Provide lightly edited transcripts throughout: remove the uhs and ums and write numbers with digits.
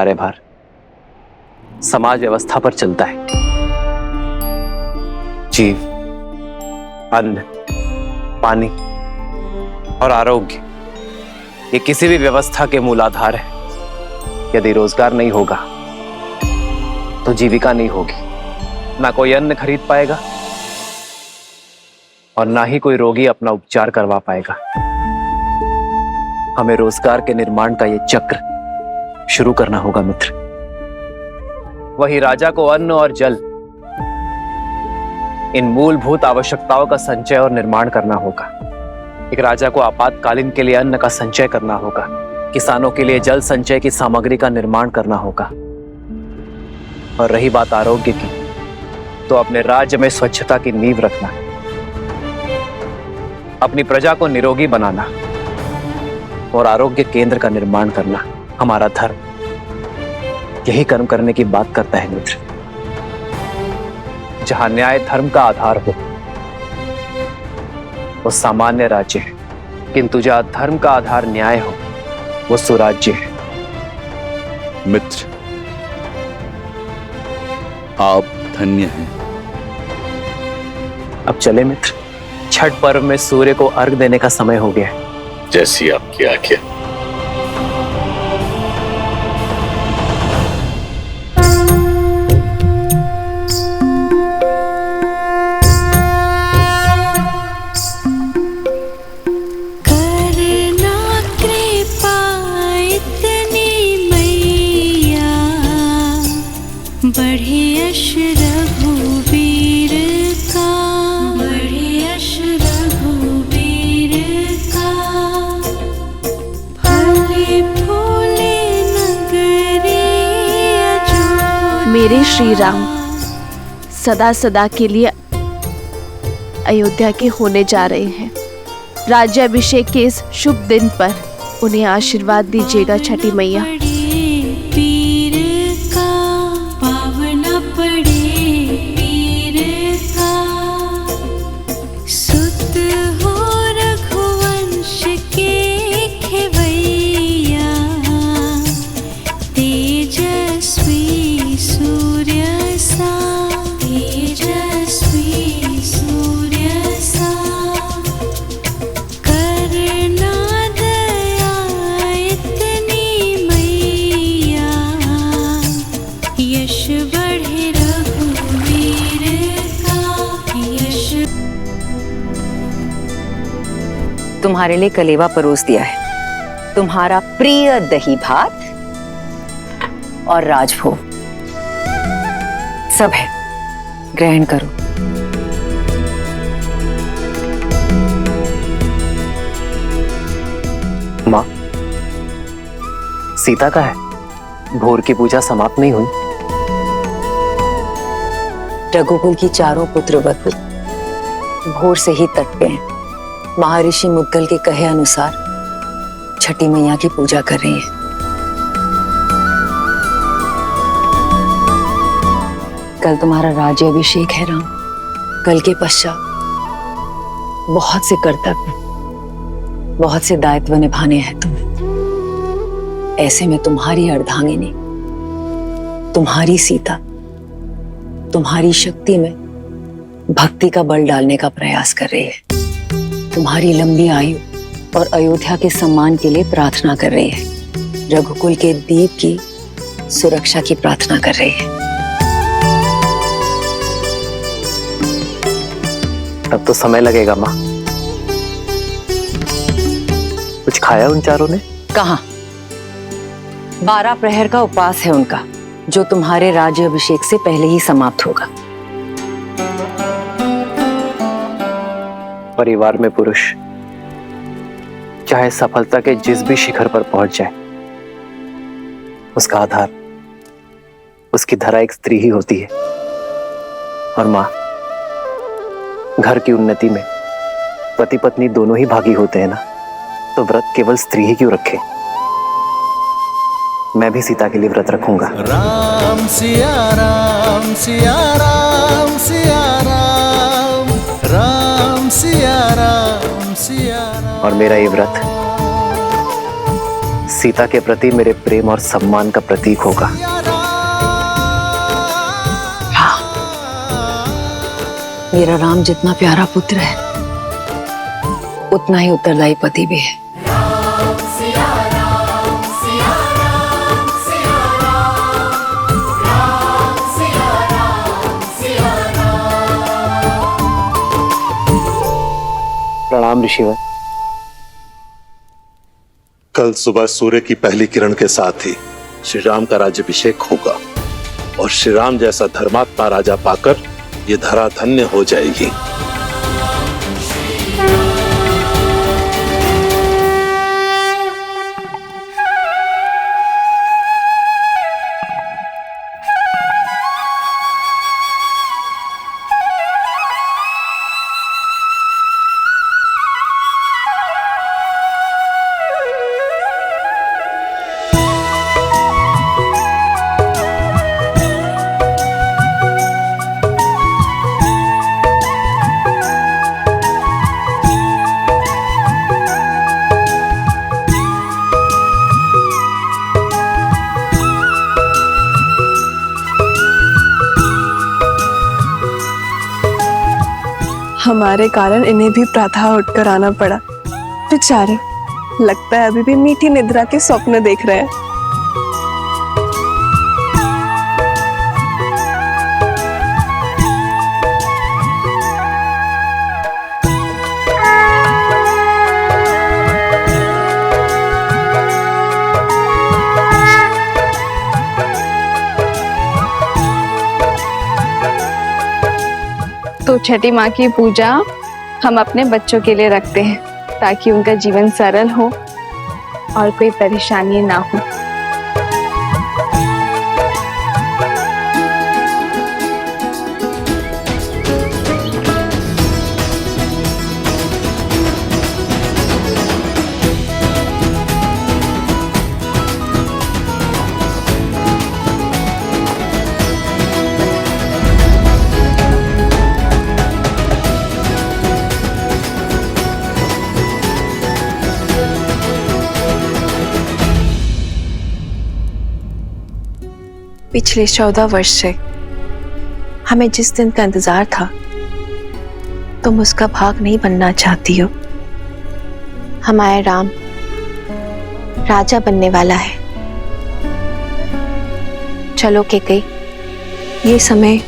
कार्यभार समाज व्यवस्था पर चलता है। जीव, अन्न, पानी और आरोग्य ये किसी भी व्यवस्था के मूलाधार है। यदि रोजगार नहीं होगा तो जीविका नहीं होगी। ना कोई अन्न खरीद पाएगा और ना ही कोई रोगी अपना उपचार करवा पाएगा। हमें रोजगार के निर्माण का यह चक्र शुरू करना होगा मित्र। वही राजा को अन्न और जल, इन मूलभूत आवश्यकताओं का संचय और निर्माण करना होगा। एक राजा को आपातकालीन के लिए अन्न का संचय करना होगा, किसानों के लिए जल संचय की सामग्री का निर्माण करना होगा। और रही बात आरोग्य की, तो अपने राज्य में स्वच्छता की नींव रखना, अपनी प्रजा को निरोगी बनाना और आरोग्य केंद्र का निर्माण करना हमारा धर्म यही कर्म करने की बात करता है मित्र। जहां न्याय धर्म का आधार हो वो सामान्य राज्य है, किंतु जहां धर्म का आधार न्याय हो वो सुराज्य है। मित्र, आप धन्य हैं। अब चले मित्र, छठ पर्व में सूर्य को अर्घ देने का समय हो गया है। जैसी आपकी आज्ञा। मेरे श्री राम सदा सदा के लिए अयोध्या के होने जा रहे हैं। राज्याभिषेक के इस शुभ दिन पर उन्हें आशीर्वाद दीजिएगा छठी मैया। तुम्हारे लिए कलेवा परोस दिया है, तुम्हारा प्रिय दही भात और राजभोग सब है, ग्रहण करो। माँ, सीता का है, भोर की पूजा समाप्त नहीं हुई। रघुकुल की चारों पुत्र वधु भोर से ही तट पे हैं। महर्षि मुद्गल के कहे अनुसार छठी मैया की पूजा कर रही है। कल तुम्हारा राज्याभिषेक है राम। कल के पश्चात बहुत से कर्तव्य, बहुत से दायित्व निभाने हैं तुम्हें। ऐसे में तुम्हारी अर्धांगिनी, तुम्हारी सीता, तुम्हारी शक्ति में भक्ति का बल डालने का प्रयास कर रही है। तुम्हारी लंबी आयु और अयोध्या के सम्मान के लिए प्रार्थना कर रही है। रघुकुल के दीप की सुरक्षा की प्रार्थना कर रही है। अब तो समय लगेगा माँ। कुछ खाया उन चारों ने? कहाँ? 12 प्रहर का उपवास है उनका, जो तुम्हारे राज्याभिषेक से पहले ही समाप्त होगा। परिवार में पुरुष चाहे सफलता के जिस भी शिखर पर पहुंच जाए, उसका आधार, उसकी धरा एक स्त्री ही होती है। और मां, घर की उन्नति में पति पत्नी दोनों ही भागी होते हैं ना, तो व्रत केवल स्त्री ही क्यों रखे? मैं भी सीता के लिए व्रत रखूंगा। राम सिया राम सिया राम सिया राम, राम सिया राम सिया राम। और मेरा ये व्रत सीता के प्रति मेरे प्रेम और सम्मान का प्रतीक होगा। मेरा राम जितना प्यारा पुत्र है उतना ही उत्तरदायी पति भी है। प्रणाम ऋषिवर। कल सुबह सूर्य की पहली किरण के साथ ही श्री राम का राज्याभिषेक होगा और श्री राम जैसा धर्मात्मा राजा पाकर ये धरा धन्य हो जाएगी। हमारे कारण इन्हें भी प्रातः उठकर आना पड़ा। बेचारे, लगता है अभी भी मीठी निद्रा के स्वप्न देख रहे हैं। तो छठी माँ की पूजा हम अपने बच्चों के लिए रखते हैं ताकि उनका जीवन सरल हो और कोई परेशानी ना हो। पिछले 14 वर्ष से हमें जिस दिन का इंतजार था, तुम उसका भाग नहीं बनना चाहती हो। हमारा राम राजा बनने वाला है। चलो केकई, ये समय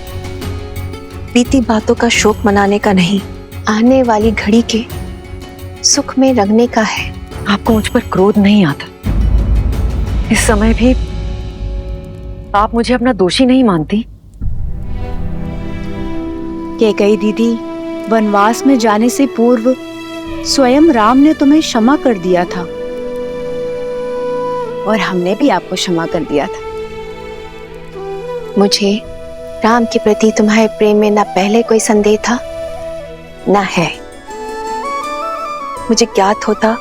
बीती बातों का शोक मनाने का नहीं, आने वाली घड़ी के सुख में रंगने का है। आपको मुझ पर क्रोध नहीं आता? इस समय भी आप मुझे अपना दोषी नहीं मानती? कैकेयी दीदी, वनवास में जाने से पूर्व स्वयं राम ने तुम्हें क्षमा कर दिया था और हमने भी आपको क्षमा कर दिया था। मुझे राम के प्रति तुम्हारे प्रेम में ना पहले कोई संदेह था ना है। मुझे ज्ञात होता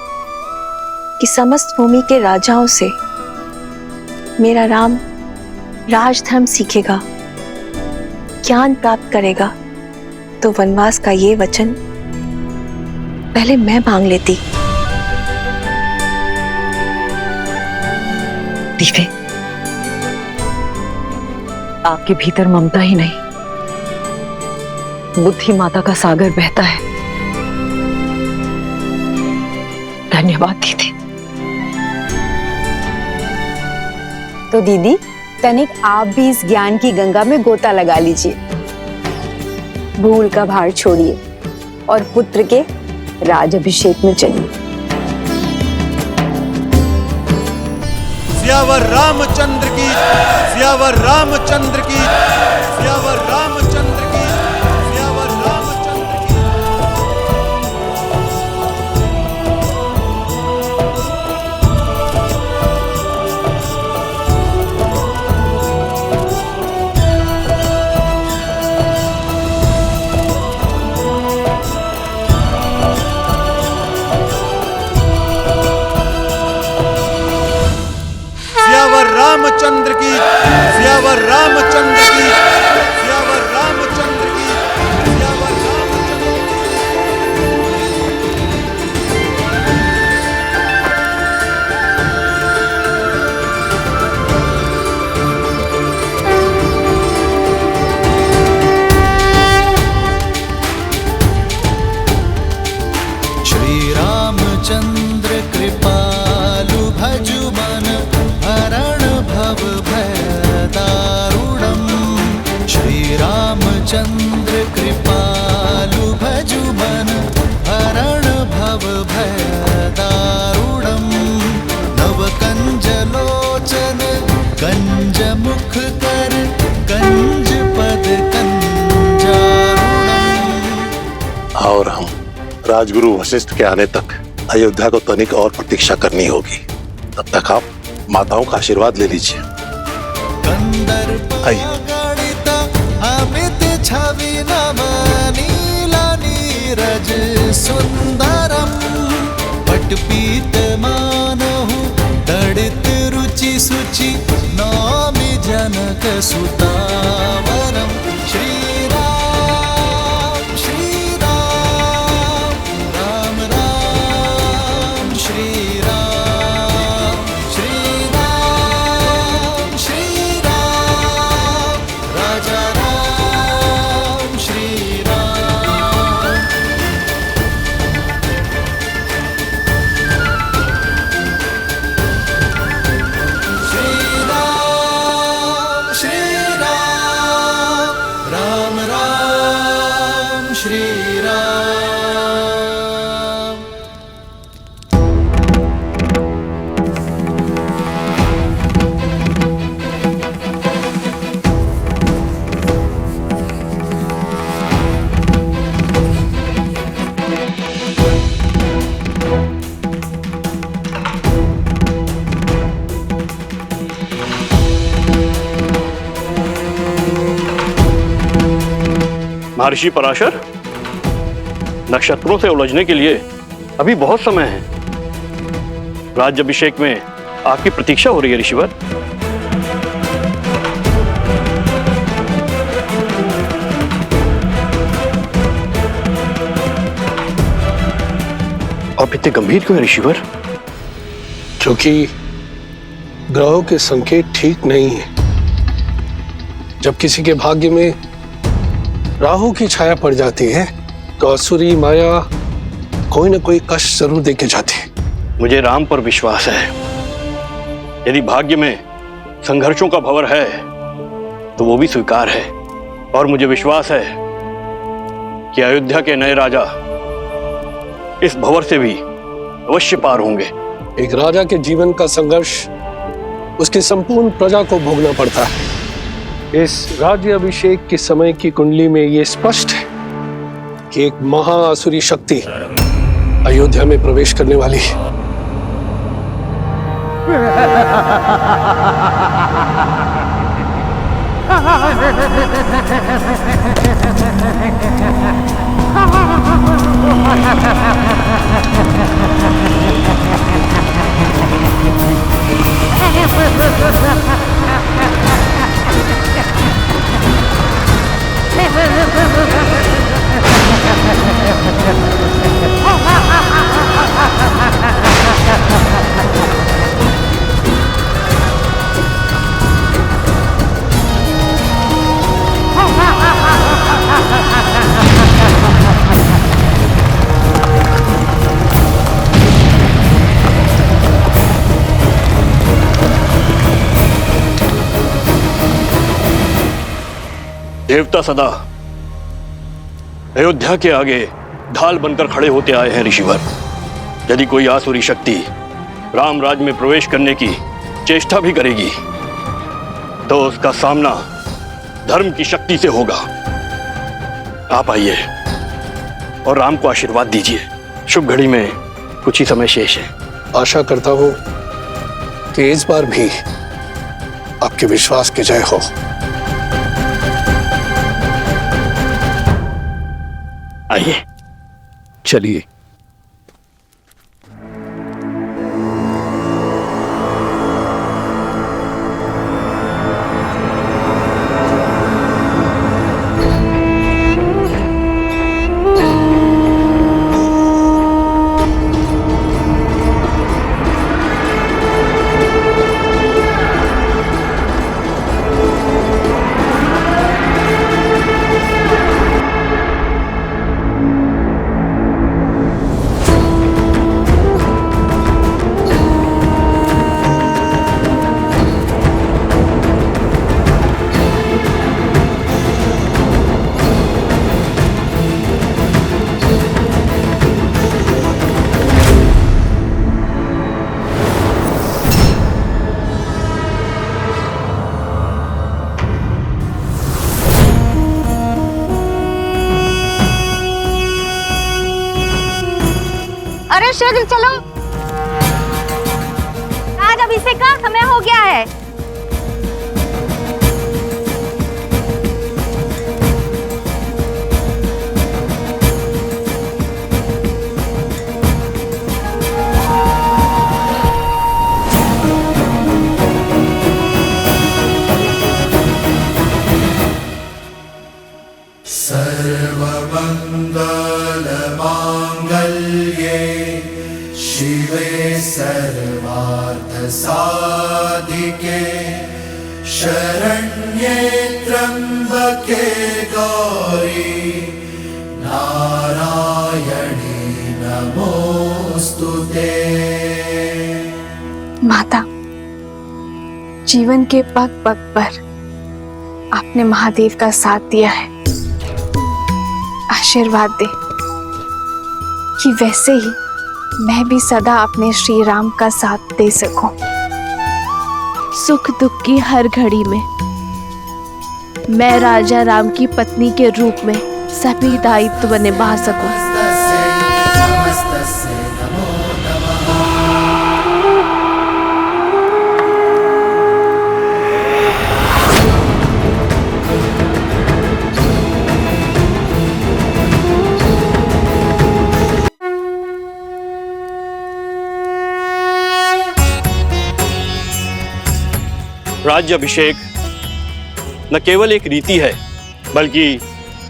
कि समस्त भूमि के राजाओं से मेरा राम राजधर्म सीखेगा, ज्ञान प्राप्त करेगा, तो वनवास का ये वचन पहले मैं मांग लेती। दीदी, आपके भीतर ममता ही नहीं, बुद्धि माता का सागर बहता है। धन्यवाद दीदी। तो दीदी, तनिक आप भी इस ज्ञान की गंगा में गोता लगा लीजिए। भूल का भार छोड़िए और पुत्र के राजाभिषेक में चलिए। सियावर रामचंद्र की, सियावर रामचंद्र की, सियावर रामचंद्र की, सियावर रामचंद्र की। सियावर रामचंद्र की, सियावर रामचंद्र की, सियावर और हम राजगुरु वशिष्ठ के आने तक अयोध्या को तनिक और प्रतीक्षा करनी होगी। तब तक आप माताओं का आशीर्वाद ले लीजिए। आइए। नीरज सुंदरम पटपीतमानहु दडित रुचि सुचि नौमि जनक सुतावरम। श्रीराम श्रीराम राम राम श्रीराम श्रीराम श्रीराम राजा राम श्रीराम। श्रीराम श्रीराम राम राम श्रीराम। महर्षि पराशर, नक्षत्रों से उलझने के लिए अभी बहुत समय है। राज्याभिषेक में आपकी प्रतीक्षा हो रही है ऋषिवर। आप इतने गंभीर क्यों हैं ऋषिवर? क्योंकि ग्रहों के संकेत ठीक नहीं है। जब किसी के भाग्य में राहु की छाया पड़ जाती है तो असुरी माया कोई ना कोई कष्ट जरूर देके जाती है। मुझे राम पर विश्वास है। यदि भाग्य में संघर्षों का भंवर है तो वो भी स्वीकार है, और मुझे विश्वास है कि अयोध्या के नए राजा इस भंवर से भी अवश्य पार होंगे। एक राजा के जीवन का संघर्ष उसकी संपूर्ण प्रजा को भोगना पड़ता है। इस राज्याभिषेक के समय की कुंडली में ये स्पष्ट है कि एक महाअसुरी शक्ति अयोध्या में प्रवेश करने वाली है। देवता सदा अयोध्या के आगे ढाल बनकर खड़े होते आए हैं ऋषिवर। यदि कोई आसुरी शक्ति राम राज्य में प्रवेश करने की चेष्टा भी करेगी तो उसका सामना धर्म की शक्ति से होगा। आप आइए और राम को आशीर्वाद दीजिए। शुभ घड़ी में कुछ ही समय शेष है। आशा करता हूं कि इस बार भी आपके विश्वास की जय हो। आइए, चलिए। अरे शीघ्र चलो, आज अभिषेक का समय हो गया है। सर्वमंगलमांगल्ये शिवे सर्वार्थसाधिके शरण्ये त्र्यंबके गौरी नारायणी नमोस्तुते। माता, जीवन के पग पग पर आपने महादेव का साथ दिया है। आशीर्वाद दे कि वैसे ही मैं भी सदा अपने श्री राम का साथ दे सकूं। सुख दुख की हर घड़ी में मैं राजा राम की पत्नी के रूप में सभी दायित्व निभा सकूं। राज्याभिषेक न केवल एक रीति है, बल्कि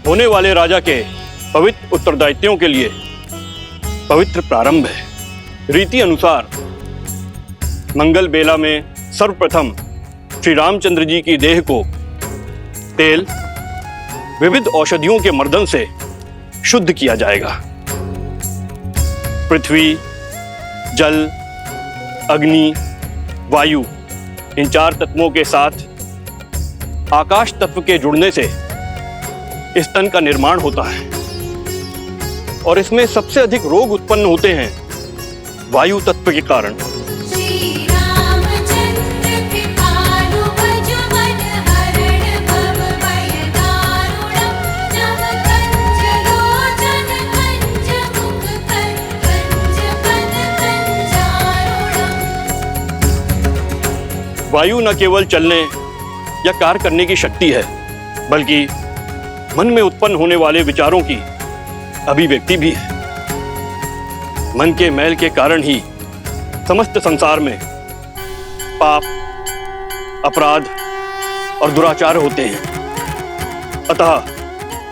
होने वाले राजा के पवित्र उत्तरदायित्वों के लिए पवित्र प्रारंभ है। रीति अनुसार मंगल बेला में सर्वप्रथम श्री रामचंद्र जी की देह को तेल विविध औषधियों के मर्दन से शुद्ध किया जाएगा। पृथ्वी, जल, अग्नि, वायु, इन 4 तत्वों के साथ आकाश तत्व के जुड़ने से इस तन का निर्माण होता है और इसमें सबसे अधिक रोग उत्पन्न होते हैं वायु तत्व के कारण। वायु न केवल चलने या कार्य करने की शक्ति है, बल्कि मन में उत्पन्न होने वाले विचारों की अभिव्यक्ति भी है। मन के मैल के कारण ही समस्त संसार में पाप, अपराध और दुराचार होते हैं। अतः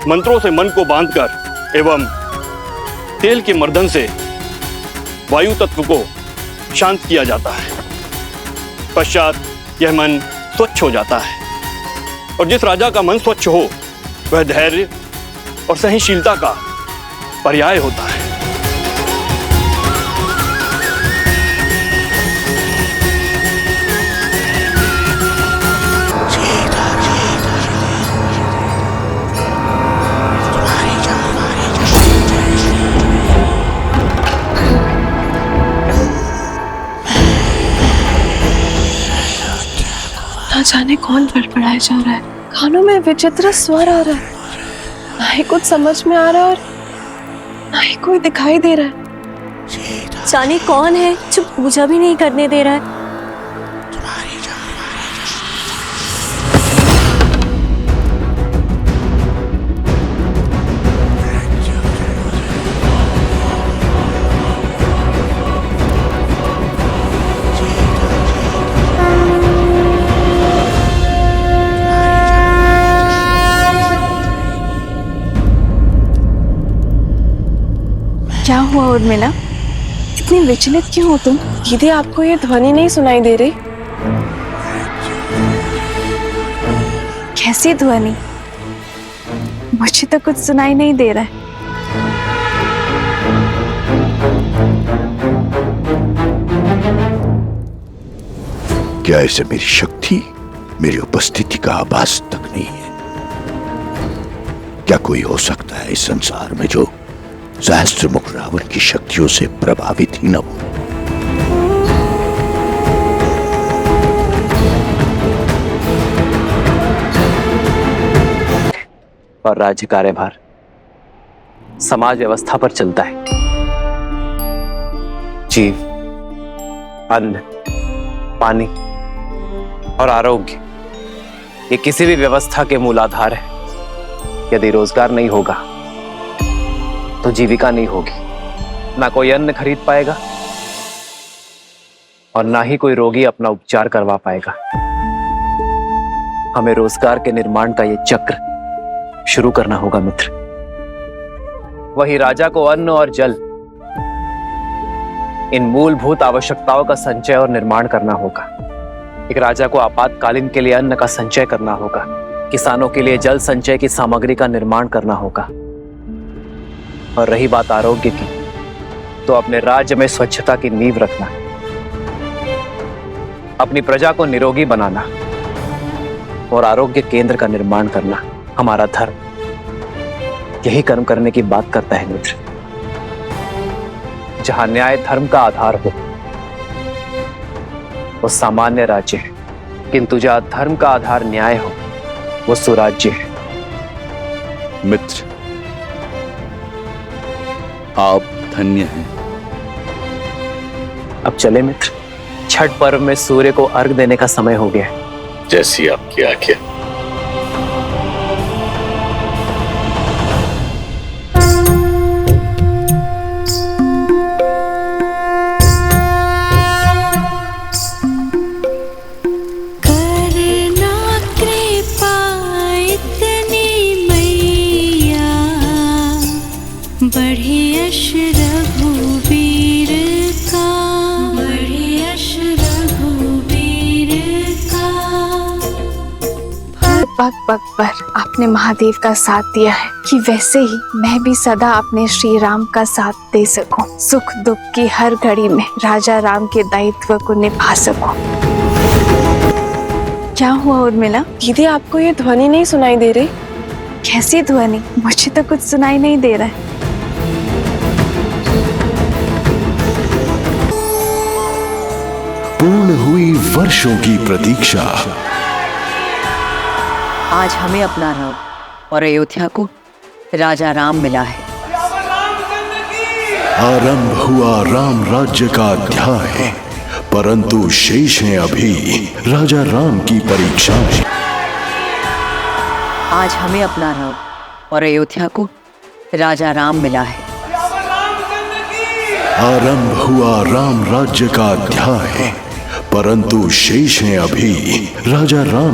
मंत्रों से मन को बांधकर एवं तेल के मर्दन से वायु तत्व को शांत किया जाता है। पश्चात यह मन स्वच्छ हो जाता है और जिस राजा का मन स्वच्छ हो वह धैर्य और सहनशीलता का पर्याय होता है। ना जाने कौन बड़बड़ाया जा रहा है, कानों में विचित्र स्वर आ रहा है, ना ही कुछ समझ में आ रहा है और ना ही कोई दिखाई दे रहा है। जाने कौन है जो पूजा भी नहीं करने दे रहा है। क्या हुआ उर्मिला, इतनी विचलित क्यों हो तुम? दीदी, आपको ये ध्वनि नहीं सुनाई दे रही? कैसी ध्वनि? मुझे तो कुछ सुनाई नहीं दे रहा है। क्या ऐसे मेरी शक्ति, मेरी उपस्थिति का आभास तक नहीं है? क्या कोई हो सकता है इस संसार में जो सहस्त्रमुख रावण की शक्तियों से प्रभावित ही न हो? और राज्य कार्यभार समाज व्यवस्था पर चलता है। जीव, अन्न, पानी और आरोग्य ये किसी भी व्यवस्था के मूलाधार है। यदि रोजगार नहीं होगा तो जीविका नहीं होगी, ना कोई अन्न खरीद पाएगा और ना ही कोई रोगी अपना उपचार करवा पाएगा। हमें रोजगार के निर्माण का ये चक्र शुरू करना होगा मित्र। वही राजा को अन्न और जल, इन मूलभूत आवश्यकताओं का संचय और निर्माण करना होगा। एक राजा को आपातकालीन के लिए अन्न का संचय करना होगा, किसानों के लिए जल संचय की सामग्री का निर्माण करना होगा। और रही बात आरोग्य की, तो अपने राज्य में स्वच्छता की नींव रखना, अपनी प्रजा को निरोगी बनाना और आरोग्य केंद्र का निर्माण करना हमारा धर्म यही कर्म करने की बात करता है मित्र। जहां न्याय धर्म का आधार हो वो सामान्य राज्य है, किंतु जहां धर्म का आधार न्याय हो वो सुराज्य है। मित्र, आप धन्य हैं। अब चले मित्र, छठ पर्व में सूर्य को अर्घ देने का समय हो गया है। जैसी आपकी आज्ञा। पग पग पर आपने महादेव का साथ दिया है कि वैसे ही मैं भी सदा अपने श्री राम का साथ दे सकूं, सुख दुख की हर घड़ी में राजा राम के दायित्व को निभा सकूं। क्या हुआ उर्मिला? दीदी आपको ये ध्वनि नहीं सुनाई दे रही? कैसी ध्वनि? मुझे तो कुछ सुनाई नहीं दे रहा है। पूर्ण हुई वर्षों की प्रतीक्षा। आज हमें अपना राम और अयोध्या को राजा राम मिला है। आरंभ हुआ राम राज्य का अध्याय, परंतु शेष है अभी राजा राम की परीक्षा। आज हमें अपना राम और अयोध्या को राजा राम मिला है। आरंभ हुआ राम राज्य का अध्याय, परंतु शेष है अभी राजा राम